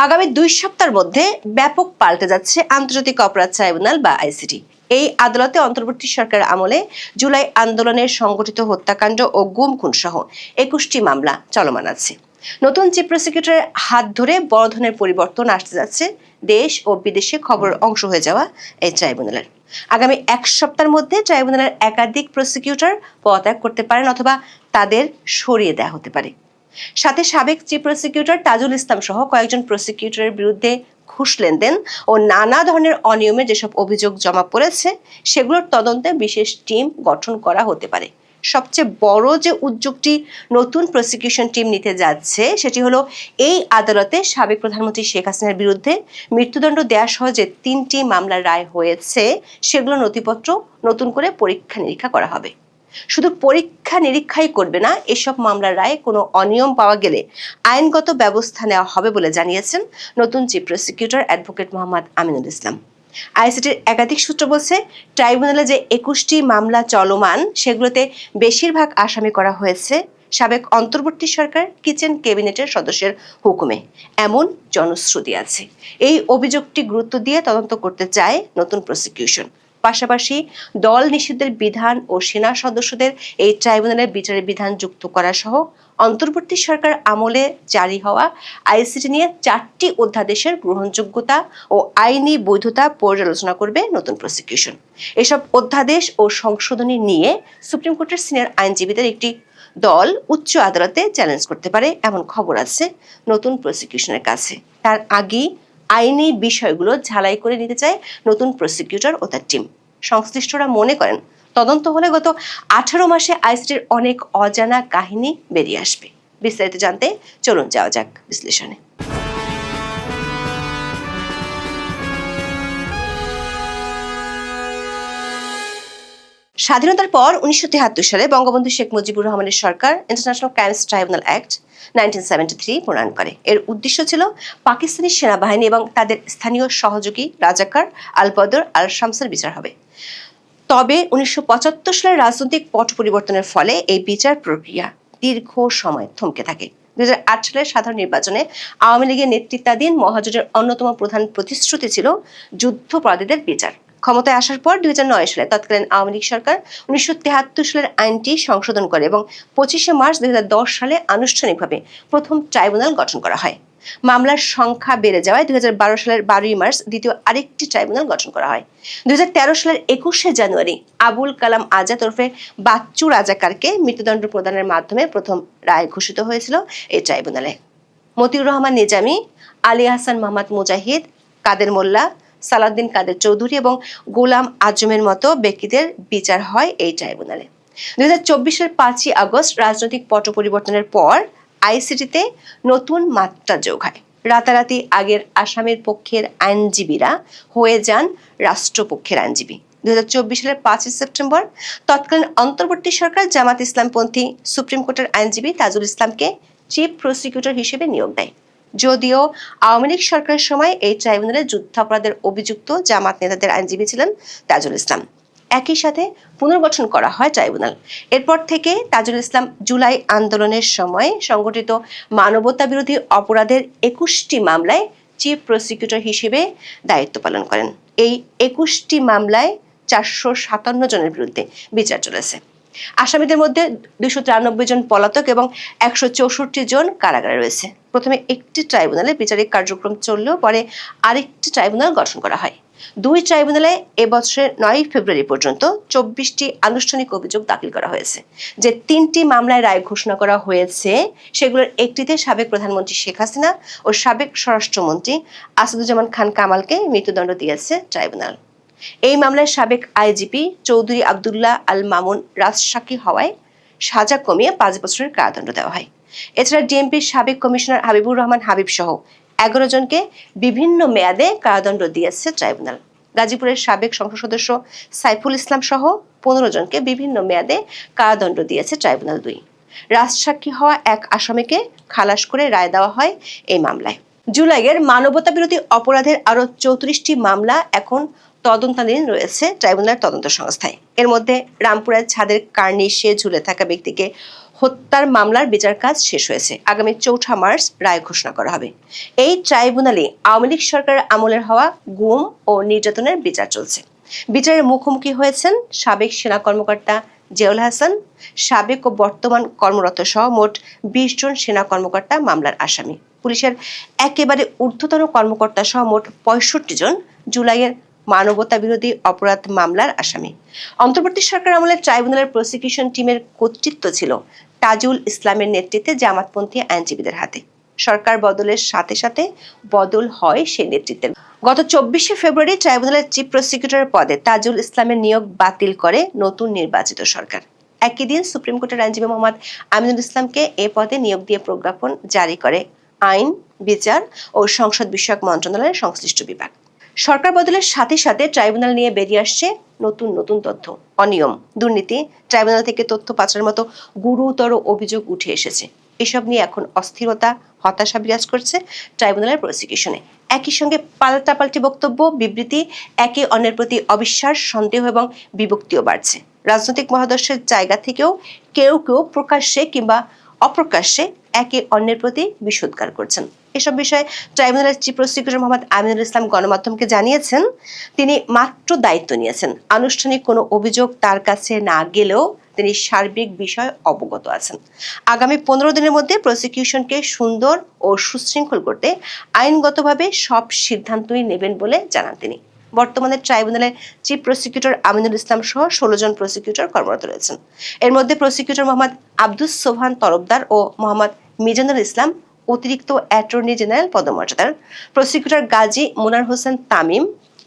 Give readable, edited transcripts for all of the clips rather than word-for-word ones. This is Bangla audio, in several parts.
আগামী 2 সপ্তাহের মধ্যে ব্যাপক পাল্টে যাচ্ছে আন্তর্জাতিক অপরাধ ট্রাইব্যুনাল বা আইসিটি। এই আদালতে অন্তর্বর্তী সরকার আমলে জুলাই আন্দোলনের সংগঠিত হত্যাকাণ্ড ও গুম খুন সহ 21টি মামলা চলমান আছে। নতুন চিফ প্রসিকিউটরের হাত ধরে বড় ধরনের পরিবর্তন আসতে যাচ্ছে দেশ ও বিদেশে খবরের অংশ হয়ে যাওয়া এই ট্রাইব্যুনালের। আগামী 1 সপ্তাহের মধ্যে ট্রাইব্যুনালের একাধিক প্রসিকিউটর পদত্যাগ করতে পারেন অথবা তাদের সরিয়ে দেওয়া হতে পারে। সাথে সাবেক চিফ প্রসিকিউটর তাজুল ইসলাম সহ কয়েকজন প্রসিকিউটরের বিরুদ্ধে ঘুষ লেনদেন ও নানা ধরনের অনিয়মের যেসব অভিযোগ জমা পড়েছে সেগুলোর তদন্তে বিশেষ টিম গঠন করা হতে পারে। সবচেয়ে বড় যে উদ্যোগটি নতুন প্রসিকিউশন টিম নিতে যাচ্ছে সেটি হলো এই আদালতে সাবেক প্রধানমন্ত্রী শেখ হাসিনার বিরুদ্ধে মৃত্যুদণ্ড দেওয়া সহ যে 3টি মামলার রায় হয়েছে সেগুলো নথিপত্র নতুন করে পরীক্ষা নিরীক্ষা করা হবে। শুধু পরীক্ষা নিরীক্ষাই করবে না, এসব মামলার রায়ে কোনো অনিয়ম পাওয়া গেলে আইনগত ব্যবস্থা নেওয়া হবে বলে জানিয়েছেন নতুন chief prosecutor advocate Mohammad Aminul Islam. আইসিটির একাধিক সূত্র বলছে, ট্রাইব্যুনালে যে 21টি মামলা চলমান সেগুলোতে বেশিরভাগ আসামি করা হয়েছে সাবেক অন্তর্বর্তী সরকার কিচেন ক্যাবিনেটের সদস্যের হুকুমে, এমন জনশ্রুতি আছে। এই অভিযোগটি গুরুত্ব দিয়ে তদন্ত করতে চায় নতুন প্রসিকিউশন। পাশাপাশি দল নিষিদ্ধের বিধান ও সেনা সদস্যদের এই ট্রাইব্যুনালের বিচারের বিধান যুক্ত করা সহ অন্তর্বর্তী সরকার আমলে জারি হওয়া আইসিটি নিয়ে 4টি অধ্যাদেশের গ্রহণযোগ্যতা ও আইনি বৈধতা পর্যালোচনা করবে নতুন প্রসিকিউশন। এসব অধ্যাদেশ ও সংশোধনী নিয়ে সুপ্রিম কোর্টের সিনিয়র আইনজীবীদের একটি দল উচ্চ আদালতে চ্যালেঞ্জ করতে পারে এমন খবর আছে নতুন প্রসিকিউশনের কাছে। তার আগেই আইনি বিষয়গুলো ঝালাই করে নিতে চায় নতুন প্রসিকিউটর ও তার টিম। সংশ্লিষ্টরা মনে করেন তদন্ত হলে গত 18 মাসে আইসিটির অনেক অজানা কাহিনী বেরিয়ে আসবে। বিস্তারিত জানতে চলুন যাওয়া যাক বিশ্লেষণে। স্বাধীনতার পর 1973 সালে বঙ্গবন্ধু শেখ মুজিবুর রহমানের সরকার ইন্টারন্যাশনাল ক্রাইমস ট্রাইব্যুনাল অ্যাক্ট 1973 প্রণয়ন করে। এর উদ্দেশ্য ছিল পাকিস্তানি সেনাবাহিনী এবং তাদের স্থানীয় সহযোগী রাজাকার আল-বদর আল-শামসের বিচার হবে। তবে 1975 সালের রাজনৈতিক পট পরিবর্তনের ফলে এই বিচার প্রক্রিয়া দীর্ঘ সময় থমকে থাকে। 2008 সালের সাধারণ নির্বাচনে আওয়ামী লীগের নেতৃত্বাধীন মহাজোটের অন্যতম প্রধান প্রতিশ্রুতি ছিল যুদ্ধাপরাধীদের বিচার। ক্ষমতায় আসার পর 2009 সালে তৎকালীন আওয়ামী লীগ সরকার 1973 সালের আইনটি সংশোধন করে এবং 25 মার্চ 2010 সালে আনুষ্ঠানিকভাবে প্রথম ট্রাইব্যুনাল গঠন করা হয়। মামলার সংখ্যা বেড়ে যাওয়ায় 2012 সালের 12 মার্চ দ্বিতীয় আরেকটি ট্রাইব্যুনাল গঠন করা হয়। 2013 সালের 21 জানুয়ারি আবুল কালাম আজাদ ওরফে বাচ্চু রাজাকারকে মৃত্যুদণ্ড প্রদানের মাধ্যমে প্রথম রায় ঘোষিত হয়েছিল এই ট্রাইব্যুনালে। মতিউর রহমান নিজামী, আলী হাসান মোহাম্মদ মুজাহিদ, কাদের মোল্লা, সালাউদ্দিন কাদের চৌধুরী এবং গোলাম আজমের মতো ব্যক্তিদের বিচার হয় এই ট্রাইব্যুনালে। 2024 সালের 5 আগস্ট রাজনৈতিক পট পরিবর্তনের পর আইসিটিতে নতুন মাত্রা যোগ হয়। রাতারাতি আগের আসামির পক্ষের আইনজীবীরা হয়ে যান রাষ্ট্রপক্ষের আইনজীবী। 2024 সালের 5 সেপ্টেম্বর তৎকালীন অন্তর্বর্তী সরকার জামাত ইসলামপন্থী সুপ্রিম কোর্টের আইনজীবী তাজুল ইসলামকে চিফ প্রসিকিউটর হিসেবে নিয়োগ দেয়। যদিও আওয়ামী লীগ সরকারের সময় এই ট্রাইব্যুনালে যুদ্ধাপরাধের অভিযুক্ত জামাত নেতাদের আইনজীবী ছিলেন তাজুল ইসলাম। একই সাথে পুনর্গঠন করা হয় ট্রাইব্যুনাল। এরপর থেকে তাজুল ইসলাম জুলাই আন্দোলনের সময় সংগঠিত মানবতা বিরোধী অপরাধের 21টি মামলায় চিফ প্রসিকিউটর হিসেবে দায়িত্ব পালন করেন। এই 21টি মামলায় 457 জনের বিরুদ্ধে বিচার চলেছে। আসামিদের মধ্যে 293 জন পলাতক এবং 164 জন কারাগারে রয়েছে। প্রথমে একটি ট্রাইব্যুনালে বিচারিক কার্যক্রম চললেও পরে আরেকটি ট্রাইব্যুনাল গঠন করা হয়। 2 ট্রাইব্যুনালে এবছরের 9 ফেব্রুয়ারি পর্যন্ত 24টি আনুষ্ঠানিক অভিযোগ দাখিল করা হয়েছে। যে 3টি মামলায় রায় ঘোষণা করা হয়েছে সেগুলোর একটিতে সাবেক প্রধানমন্ত্রী শেখ হাসিনা ও সাবেক স্বরাষ্ট্রমন্ত্রী আসাদুজ্জামান খান কামালকে মৃত্যুদণ্ড দিয়েছে ট্রাইব্যুনাল। এই মামলায় সাবেক আইজিপি চৌধুরী আব্দুল্লাহ আল মামুন রাজসাক্ষী হওয়ায় সাজা কমিয়ে 5 বছরের কারাদণ্ড দেওয়া হয়। এছাড়া ডিএমপির সাবেক কমিশনার হাবিবুর রহমান হাবিব সহ 11 জনকে বিভিন্ন মেয়াদে কারাদণ্ড দিয়েছে ট্রাইব্যুনাল। গাজীপুরের সাবেক সংসদ সদস্য সাইফুল ইসলাম সহ 15 জনকে বিভিন্ন মেয়াদে কারাদণ্ড দিয়েছে ট্রাইব্যুনাল 2। রাজসাক্ষী হওয়া এক আসামিকে খালাস করে রায় দেওয়া হয় এই মামলায়। জুলাইয়ের মানবতা বিরোধী অপরাধের আরো 34টি মামলা এখন তদন্তাধীন রয়েছে ট্রাইব্যুনালের তদন্ত সংস্থায়। এর মধ্যে রামপুরার ছাদের কার্নিশে ঝুলে থাকা ব্যক্তিকে হত্যার মামলার বিচার কাজ শেষ হয়েছে। আগামী 4 মার্চ রায় ঘোষণা করা হবে। এই ট্রাইব্যুনালে আওয়ামী লীগ সরকারের আমলের হওয়া গুম ও নির্যাতনের বিচার চলছে। বিচারের মুখোমুখি হয়েছেন সাবেক সেনা কর্মকর্তা জিয়াউল হাসান, সাবেক ও বর্তমান কর্মরত সহ মোট 20 জন সেনা কর্মকর্তা মামলার আসামি। পুলিশের একেবারে ঊর্ধ্বতন কর্মকর্তা সহ মোট 65 জন জুলাইয়ের মানবতা বিরোধী অপরাধ মামলার আসামি। অন্তর্বর্তী সরকার আমলের ট্রাইব্যুনালের প্রসিকিউশন টিমের কর্তৃত্ব ছিল তাজুল ইসলামের নেতৃত্বে জামাতপন্থী আইনজীবীদের হাতে। সরকার বদলের সাথে সাথে বদল হয় সেই নেতৃত্বের। গত 24 ফেব্রুয়ারি ট্রাইব্যুনালের চিফ প্রসিকিউটর পদে তাজুল ইসলামের নিয়োগ বাতিল করে নতুন নির্বাচিত সরকার। একই দিন সুপ্রিম কোর্টের আইনজীবী মোহাম্মদ আমিনুল ইসলামকে এ পদে নিয়োগ দিয়ে প্রজ্ঞাপন জারি করে আইন, বিচার ও সংসদ বিষয়ক মন্ত্রণালয়ের সংশ্লিষ্ট বিভাগ। সরকার বদলের সাথে সাথে ট্রাইব্যুনাল নিয়ে বেরিয়ে আসছে নতুন নতুন তথ্য। অনিয়ম, দুর্নীতি, ট্রাইব্যুনাল থেকে তথ্য পাচারের মতো গুরুতর অভিযোগ উঠে এসেছে। এসব নিয়ে এখন অস্থিরতা, হতাশা বিরাজ করছে ট্রাইব্যুনালের প্রসিকিউশনে। একই সঙ্গে পাল্টাপাল্টি বক্তব্য, বিবৃতি, একে অন্যের প্রতি অবিশ্বাস, সন্দেহ এবং বিভক্তিও বাড়ছে। রাজনৈতিক মহাদর্শের জায়গা থেকেও কেউ কেউ প্রকাশ্যে কিংবা অপ্রকাশ্যে একে অন্যের প্রতি বিষোদ্গার করছেন। এসব বিষয়ে ট্রাইব্যুনালের চিফ প্রসিকিউটর মোহাম্মদ আমিনুল ইসলাম গণমাধ্যমকে জানিয়েছেন, তিনি মাত্র দায়িত্ব নিয়েছেন। আনুষ্ঠানিক কোনো অভিযোগ তার কাছে না গেলেও তিনি সার্বিক বিষয় অবগত আছেন। আগামী 15 দিনের মধ্যে প্রসিকিউশনকে সুন্দর ও সুশৃঙ্খল করতে আইনগতভাবে সব সিদ্ধান্তই নেবেন বলে জানান তিনি। বর্তমানে ট্রাইব্যুনালের চিফ প্রসিকিউটর আমিনুল ইসলাম সহ 16 জন প্রসিকিউটর কর্মরত রয়েছেন। এর মধ্যে প্রসিকিউটর মোহাম্মদ আব্দুস সোবহান তরফদার ও মোহাম্মদ মিজানুল ইসলাম অতিরিক্ত অ্যাটর্নি জেনারেল পদমর্যাদার, প্রসিকিউটর গাজী মোনার হোসেন তামিম,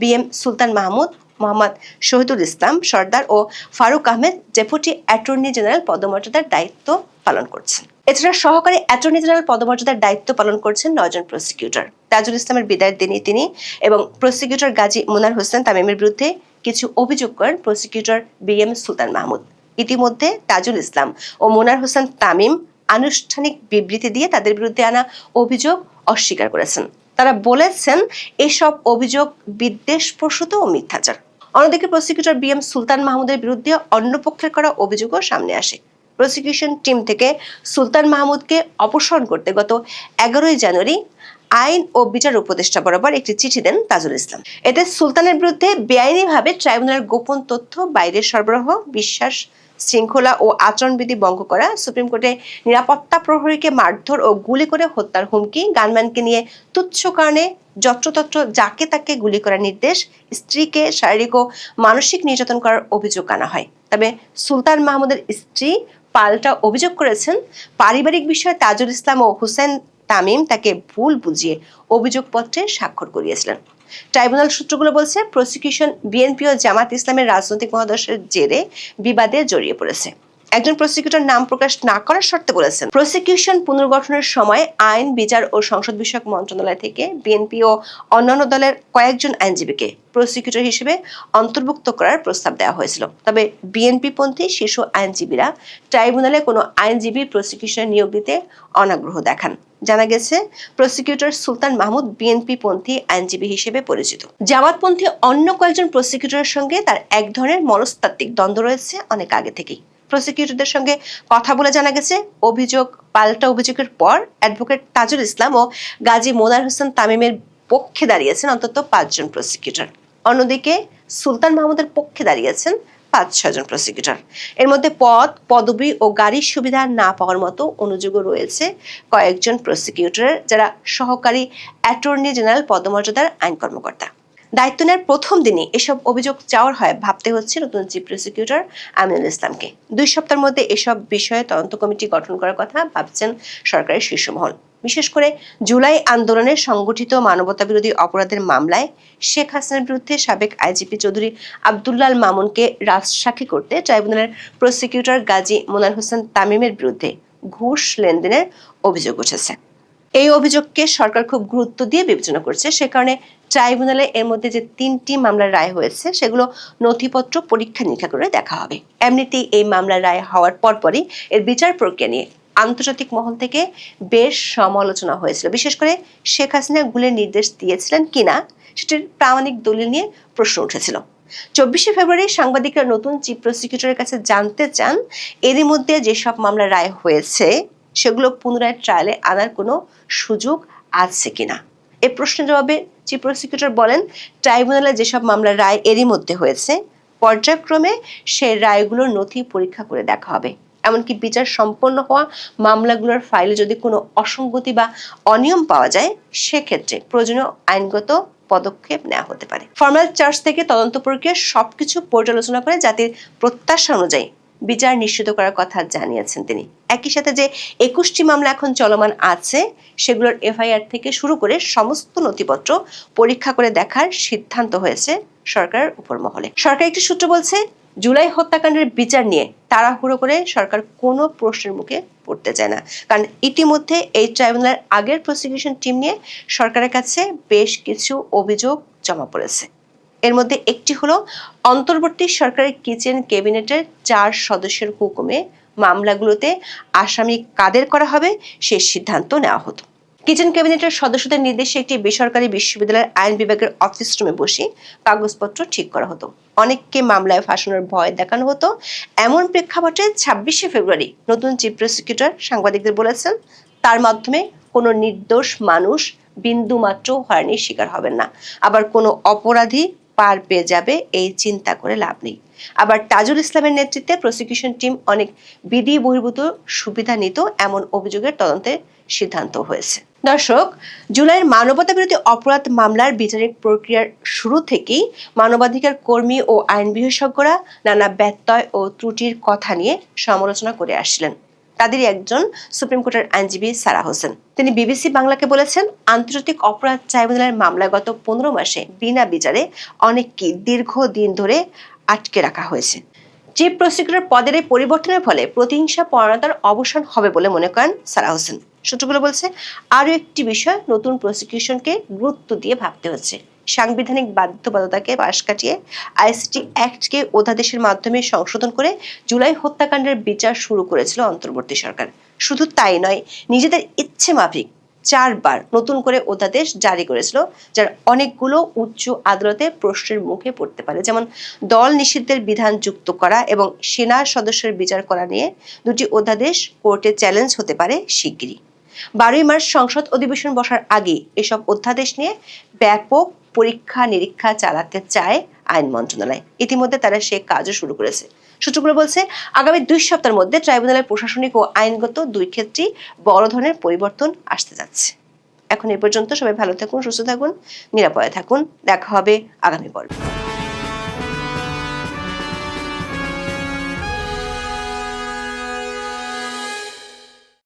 বিএম সুলতান মাহমুদ, মোহাম্মদ শহীদুল ইসলাম সর্দার ও Faruk Ahmed deputy attorney general পদমর্যাদার দায়িত্ব পালন করছেন। এছাড়া সহকারী অ্যাটর্নি জেনারেল পদমর্যাদার দায়িত্ব পালন করছেন 9 জন প্রসিকিউটর। তাজুল ইসলামের বিদায়ের দিনই তিনি এবং প্রসিকিউটর গাজী মোনার হোসেন তামিমের বিরুদ্ধে কিছু অভিযোগ করেন প্রসিকিউটর বিএম সুলতান মাহমুদ। ইতিমধ্যে তাজুল ইসলাম ও মোনার হোসেন তামিম আনুষ্ঠানিক বিবৃতি দিয়ে তাদের বিরুদ্ধে আনা অভিযোগ অস্বীকার করেছেন। তারা বলেছেন এসব অভিযোগ বিদ্বেষপ্রসূত ও মিথ্যাচার। অন্যদিকে প্রসিকিউটর বিএম সুলতান মাহমুদের বিরুদ্ধে অন্য পক্ষের করা অভিযোগও সামনে আসে। প্রসিকিউশন টিম থেকে সুলতান মাহমুদকে অপসারণ করতে গত 11 জানুয়ারি আইন ও বিচার উপদেষ্টা বরাবর একটি চিঠি দেন তাজুল ইসলাম। এতে সুলতানের বিরুদ্ধে বেআইনিভাবে ট্রাইব্যুনালের গোপন তথ্য বাইরে সরবরাহ, বিশ্বাস শৃঙ্খলা ও আচরণবিধি ভঙ্গ করা, সুপ্রিম কোর্টে নিরাপত্তা প্রহরীকে মারধর ও গুলি করে হত্যার হুমকি, গানম্যানকে নিয়ে তুচ্ছ কারণে যত্রতত্র যাকে তাকে গুলি করার নির্দেশ, স্ত্রীকে শারীরিক ও মানসিক নির্যাতন করার অভিযোগ আনা হয়। তবে সুলতান মাহমুদের স্ত্রী পাল্টা অভিযোগ করেছেন, পারিবারিক বিষয়ে তাজুল ইসলাম ও হুসেন তামিম তাকে ভুল বুঝিয়ে অভিযোগপত্রে স্বাক্ষর করিয়েছিলেন। ট্রাইব্যুনাল সূত্রগুলো বলছে, প্রসিকিউশন বিএনপি ও জামাত ইসলামের রাজনৈতিক মহাদর্শের জেরে বিবাদে জড়িয়ে পড়েছে। একজন প্রসিকিউটর নাম প্রকাশ না করার শর্তে বলেছেন, প্রসিকিউশন পুনর্গঠনের সময় আইন, বিচার ও সংসদ বিষয়ক মন্ত্রণালয় থেকে বিএনপি ও অন্যান্য দলের কয়েকজন আইনজীবীকে প্রসিকিউটর হিসেবে অন্তর্ভুক্ত করার প্রস্তাব দেওয়া হয়েছিল। তবে বিএনপি পন্থী শীর্ষ আইনজীবীরা ট্রাইব্যুনালে কোনো আইনজীবী প্রসিকিউশনে নিয়োগ দিতে অনাগ্রহ দেখান। জানা গেছে, প্রসিকিউটর সুলতান মাহমুদ বিএনপি পন্থী আইনজীবী হিসেবে পরিচিত। জামাতপন্থী অন্য কয়েকজন প্রসিকিউটরের সঙ্গে তার এক ধরনের মনস্তাত্ত্বিক দ্বন্দ্ব রয়েছে অনেক আগে থেকেই। প্রসিকিউটরদের সঙ্গে কথা বলে জানা গেছে, অভিযোগ পাল্টা অভিযোগের পর অ্যাডভোকেট তাজুল ইসলাম ও গাজী মোনার হোসেন তামিমের পক্ষে দাঁড়িয়েছেন অন্তত 5 জন প্রসিকিউটর। অন্যদিকে সুলতান মাহমুদের পক্ষে দাঁড়িয়েছেন 5-6 জন প্রসিকিউটর। এর মধ্যে পদ, পদবি ও গাড়ির সুবিধা না পাওয়ার মতো অনুযোগও রয়েছে কয়েকজন প্রসিকিউটরের, যারা সহকারী অ্যাটর্নি জেনারেল পদমর্যাদার আইন কর্মকর্তা। দায়িত্ব নেওয়ার প্রথম দিনই এসব অভিযোগ চাওয়ার হয় ভাবতে হচ্ছে নতুন চিফ প্রসিকিউটর আমিনুল ইসলামকে। 2 সপ্তাহের মধ্যে এসব বিষয়ে তদন্ত কমিটি গঠন করার কথা ভাবছেন সরকারের শীর্ষ মহল। বিশেষ করে জুলাই আন্দোলনে সংগঠিত মানবতা বিরোধী অপরাধের মামলায় শেখ হাসিনার বিরুদ্ধে সাবেক আইজিপি চৌধুরী আব্দুল্লাহ আল মামুনকে রাজসাক্ষী করতে ট্রাইব্যুনালের প্রসিকিউটর গাজী মোনার হোসেন তামিমের বিরুদ্ধে ঘুষ লেনদেনের অভিযোগ উঠেছে। এই অভিযোগকে সরকার খুব গুরুত্ব দিয়ে বিবেচনা করছে। সে কারণে ট্রাইব্যুনালে এর মধ্যে যে 3টি মামলার রায় হয়েছে সেগুলো নথিপত্র পরীক্ষা নিরীক্ষা করে দেখা হবে। এমনিতেই এই মামলার রায় হওয়ার পরপরই এর বিচার প্রক্রিয়া নিয়ে আন্তর্জাতিক মহল থেকে বেশ সমালোচনা হয়েছিল। বিশেষ করে শেখ হাসিনা গুলির নির্দেশ দিয়েছিলেন কিনা সেটির প্রামাণিক দলিল নিয়ে প্রশ্ন উঠেছিল। 24 ফেব্রুয়ারি সাংবাদিকরা নতুন চিফ প্রসিকিউটরের কাছে জানতে চান এরই মধ্যে যেসব মামলা রায় হয়েছে সেগুলো পুনরায় ট্রায়ালে আনার কোনো সুযোগ আছে কিনা। এই প্রশ্নের জবাবে চিফ প্রসিকিউটর বলেন, ট্রাইব্যুনালে যেসব মামলা রায় এরই মধ্যে হয়েছে পর্যায়ক্রমে সেই রায়গুলোর নথি পরীক্ষা করে দেখা হবে। এমনকি বিচার সম্পন্ন হওয়া মামলাগুলোর ফাইলে যদি কোনো অসঙ্গতি বা অনিয়ম পাওয়া যায় সেক্ষেত্রে প্রয়োজনীয় আইনগত পদক্ষেপ নেওয়া হতে পারে। ফর্মাল চার্জ থেকে তদন্ত প্রক্রিয়া সবকিছু পর্যালোচনা করে জাতির প্রত্যাশা অনুযায়ী বিচার নিশ্চিত করার কথা জানিয়েছেন তিনি। একই সাথে যে 21টি মামলা এখন চলমান আছে সেগুলোর এফআইআর থেকে শুরু করে সমস্ত নথিপত্র পরীক্ষা করে দেখার সিদ্ধান্ত হয়েছে সরকারের উপর মহলে। সরকার একটি সূত্র বলছে, জুলাই হত্যাকাণ্ডের বিচার নিয়ে তাড়াহুড়ো করে সরকার কোনো প্রশ্নের মুখে পড়তে চায় না, কারণ ইতিমধ্যে এই ট্রাইব্যুনালের আগের প্রসিকিউশন টিম নিয়ে সরকারের কাছে বেশ কিছু অভিযোগ জমা পড়েছে। এর মধ্যে একটি হলো অন্তর্বর্তী সরকারের কিচেন ক্যাবিনেটের 4 সদস্যের হুকুমে মামলাগুলোতে আসামি কাদের করা হবে সে সিদ্ধান্ত নেওয়া হতো। কিচেন ক্যাবিনেটের সদস্যদের নির্দেশে একটি বেসরকারি বিশ্ববিদ্যালয়ের আইন বিভাগের অফিস রুমে বসে কাগজপত্র ঠিক করা হতো। অনেককে মামলায় ফাঁসানোর ভয় দেখানো হতো। এমন প্রেক্ষাপটে 26 ফেব্রুয়ারি নতুন চিফ প্রসিকিউটর সাংবাদিকদের বলেছেন, তার মাধ্যমে কোনো নির্দোষ মানুষ বিন্দু মাত্র হয়রানির শিকার হবেন না। আবার কোনো অপরাধী পার পেয়ে যাবে এই চিন্তা করে লাভ নেই। আবার তাজুল ইসলামের নেতৃত্বে প্রসিকিউশন টিম অনেক বিধি বহির্ভূত সুবিধা নিত এমন অভিযোগের তদন্তের সিদ্ধান্ত হয়েছে। দর্শক, জুলাইয়ের মানবতা বিরোধী অপরাধ মামলার বিচারিক প্রক্রিয়ার শুরু থেকেই মানবাধিকার কর্মী ও আইন বিশেষজ্ঞরা নানা ব্যত্যয় ও ত্রুটির কথা নিয়ে সমালোচনা করে আসছিলেন। তাদেরই একজন সুপ্রিম কোর্টের আইনজীবী সারা হোসেন। তিনি বিবিসি বাংলাকে বলেছেন, আন্তর্জাতিক অপরাধ ট্রাইব্যুনালের মামলায় গত 15 মাসে বিনা বিচারে অনেককে দীর্ঘদিন ধরে আটকে রাখা হয়েছে। চিফ প্রসিকিউটর পদের এই পরিবর্তনের ফলে প্রতিহিংসা পরায়ণতার অবসান হবে বলে মনে করেন সারা হোসেন। সূত্রগুলো বলছে, আরও একটি বিষয় নতুন প্রসিকিউশনকে গুরুত্ব দিয়ে ভাবতে হচ্ছে। সাংবিধানিক বাধ্যবাধকতাকে পাশ কাটিয়ে আইসিটি অ্যাক্টকে অধ্যাদেশের মাধ্যমে সংশোধন করে জুলাই হত্যাকাণ্ডের বিচার শুরু করেছিল অন্তর্বর্তী সরকার। শুধু তাই নয়, নিজেদের ইচ্ছে মাফিক 4 বার নতুন করে অধ্যাদেশ জারি করেছিল, যার অনেকগুলো উচ্চ আদালতে প্রশ্নের মুখে পড়তে পারে। যেমন দল নিষিদ্ধের বিধান যুক্ত করা এবং সেনা সদস্যের বিচার করা নিয়ে 2টি অধ্যাদেশ কোর্টে চ্যালেঞ্জ হতে পারে শিগগিরই। 12 মার্চ সংসদ অধিবেশন বসার আগে এসব অধ্যাদেশ নিয়ে ব্যাপক পরীক্ষা নিরীক্ষা চালাতে চায় আইন মন্ত্রণালয়। ইতিমধ্যে তারা সে কাজও শুরু করেছে। সূত্রগুলো বলছে, আগামী 2 সপ্তাহের মধ্যে ট্রাইব্যুনালের প্রশাসনিক ও আইনগত 2 ক্ষেত্রেই বড় ধরনের পরিবর্তন আসতে যাচ্ছে। এখন এ পর্যন্ত। সবাই ভালো থাকুন, সুস্থ থাকুন, নিরাপদে থাকুন। দেখা হবে আগামী পর্বে।